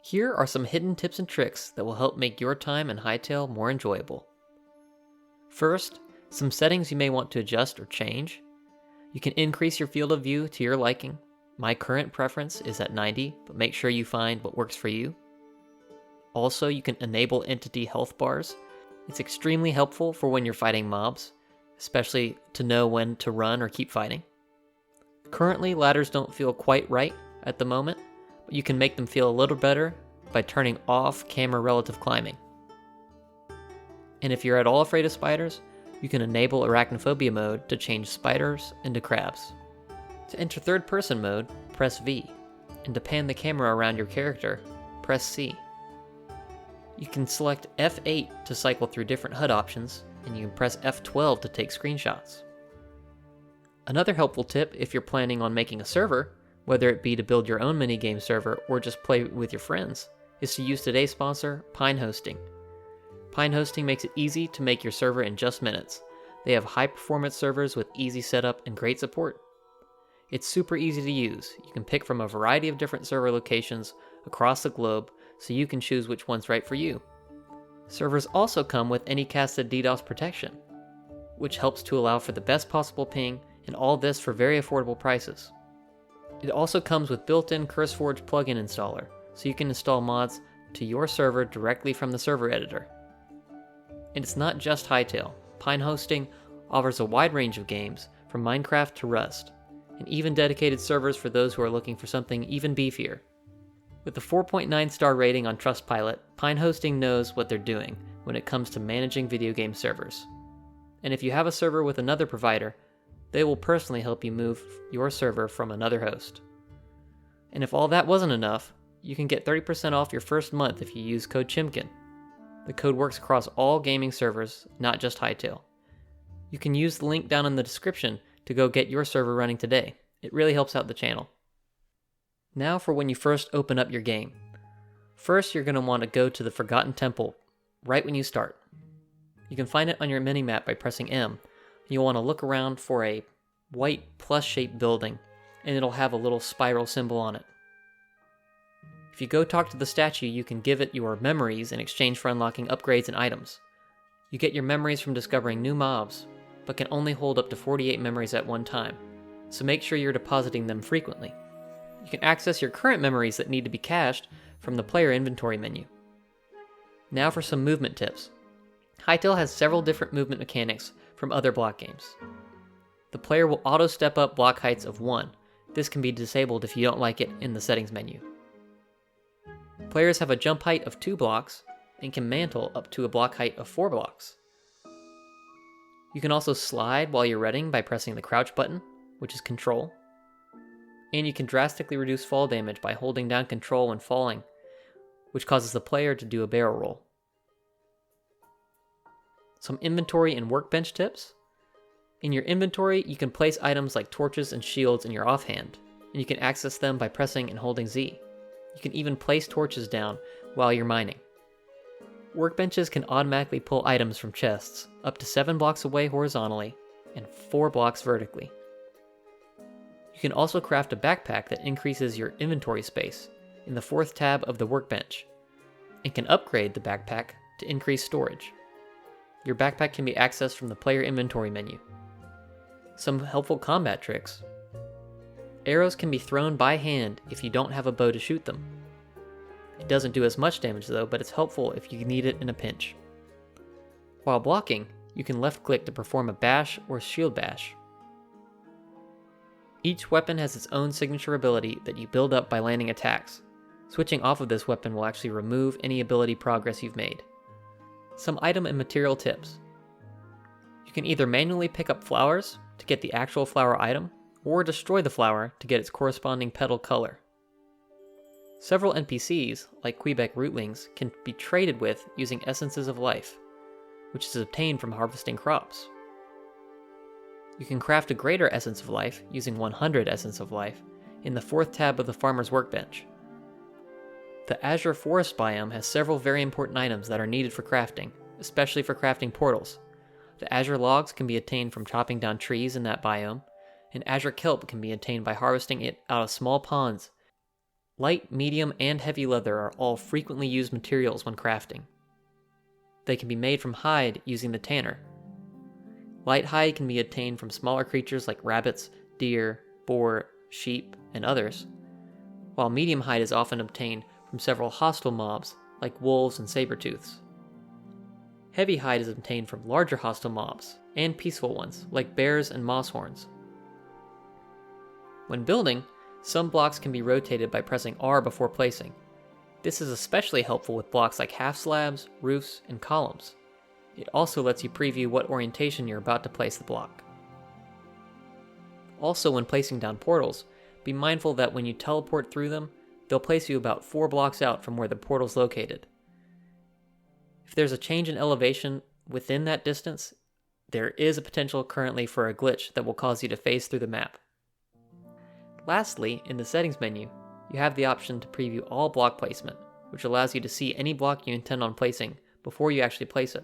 Here are some hidden tips and tricks that will help make your time in Hytale more enjoyable. First, some settings you may want to adjust or change. You can increase your field of view to your liking. My current preference is at 90, but make sure you find what works for you. Also, you can enable entity health bars. It's extremely helpful for when you're fighting mobs, especially to know when to run or keep fighting. Currently, ladders don't feel quite right at the moment, but you can make them feel a little better by turning off camera relative climbing. And if you're at all afraid of spiders, you can enable arachnophobia mode to change spiders into crabs. To enter third person mode, press V, and to pan the camera around your character, press C. You can select F8 to cycle through different HUD options, and you can press F12 to take screenshots. Another helpful tip if you're planning on making a server, whether it be to build your own minigame server or just play with your friends, is to use today's sponsor, Pine Hosting. Pine Hosting makes it easy to make your server in just minutes. They have high-performance servers with easy setup and great support. It's super easy to use. You can pick from a variety of different server locations across the globe, so you can choose which one's right for you. Servers also come with Anycasted DDoS protection, which helps to allow for the best possible ping, and all this for very affordable prices. It also comes with built-in CurseForge plugin installer, so you can install mods to your server directly from the server editor. And it's not just Hytale. Pine Hosting offers a wide range of games, from Minecraft to Rust, and even dedicated servers for those who are looking for something even beefier. With a 4.9 star rating on Trustpilot, Pine Hosting knows what they're doing when it comes to managing video game servers. And if you have a server with another provider, they will personally help you move your server from another host. And if all that wasn't enough, you can get 30% off your first month if you use code Chimkin. The code works across all gaming servers, not just Hytale. You can use the link down in the description to go get your server running today. It really helps out the channel. Now for when you first open up your game. First, you're going to want to go to the Forgotten Temple right when you start. You can find it on your minimap by pressing M. You'll want to look around for a white plus-shaped building, and it'll have a little spiral symbol on it. If you go talk to the statue, you can give it your memories in exchange for unlocking upgrades and items. You get your memories from discovering new mobs, but can only hold up to 48 memories at one time, so make sure you're depositing them frequently. You can access your current memories that need to be cached from the player inventory menu. Now for some movement tips. Hytale has several different movement mechanics from other block games. The player will auto step up block heights of 1. This can be disabled if you don't like it in the settings menu. Players have a jump height of 2 blocks and can mantle up to a block height of 4 blocks. You can also slide while you're running by pressing the crouch button, which is control. And you can drastically reduce fall damage by holding down control when falling, which causes the player to do a barrel roll. Some inventory and workbench tips. In your inventory, you can place items like torches and shields in your offhand, and you can access them by pressing and holding Z. You can even place torches down while you're mining. Workbenches can automatically pull items from chests up to 7 blocks away horizontally and 4 blocks vertically. You can also craft a backpack that increases your inventory space in the 4th tab of the workbench, and can upgrade the backpack to increase storage. Your backpack can be accessed from the player inventory menu. Some helpful combat tricks. Arrows can be thrown by hand if you don't have a bow to shoot them. It doesn't do as much damage though, but it's helpful if you need it in a pinch. While blocking, you can left click to perform a bash or shield bash. Each weapon has its own signature ability that you build up by landing attacks. Switching off of this weapon will actually remove any ability progress you've made. Some item and material tips. You can either manually pick up flowers to get the actual flower item, or destroy the flower to get its corresponding petal color. Several NPCs, like Quebec rootlings, can be traded with using Essences of Life, which is obtained from harvesting crops. You can craft a greater Essence of Life using 100 Essence of Life in the 4th tab of the Farmer's Workbench. The Azure Forest biome has several very important items that are needed for crafting, especially for crafting portals. The Azure Logs can be obtained from chopping down trees in that biome, and Azure Kelp can be obtained by harvesting it out of small ponds Light, medium, and heavy leather are all frequently used materials when crafting. They can be made from hide using the tanner. Light hide can be obtained from smaller creatures like rabbits, deer, boar, sheep, and others, while medium hide is often obtained from several hostile mobs like wolves and saber-tooths. Heavy hide is obtained from larger hostile mobs and peaceful ones like bears and moshorns. When building, some blocks can be rotated by pressing R before placing. This is especially helpful with blocks like half slabs, roofs, and columns. It also lets you preview what orientation you're about to place the block. Also, when placing down portals, be mindful that when you teleport through them, they'll place you about 4 blocks out from where the portal's located. If there's a change in elevation within that distance, there is a potential currently for a glitch that will cause you to phase through the map. Lastly, in the settings menu, you have the option to preview all block placement, which allows you to see any block you intend on placing before you actually place it.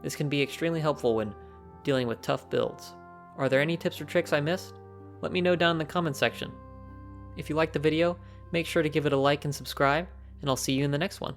This can be extremely helpful when dealing with tough builds. Are there any tips or tricks I missed? Let me know down in the comments section. If you liked the video, make sure to give it a like and subscribe, and I'll see you in the next one.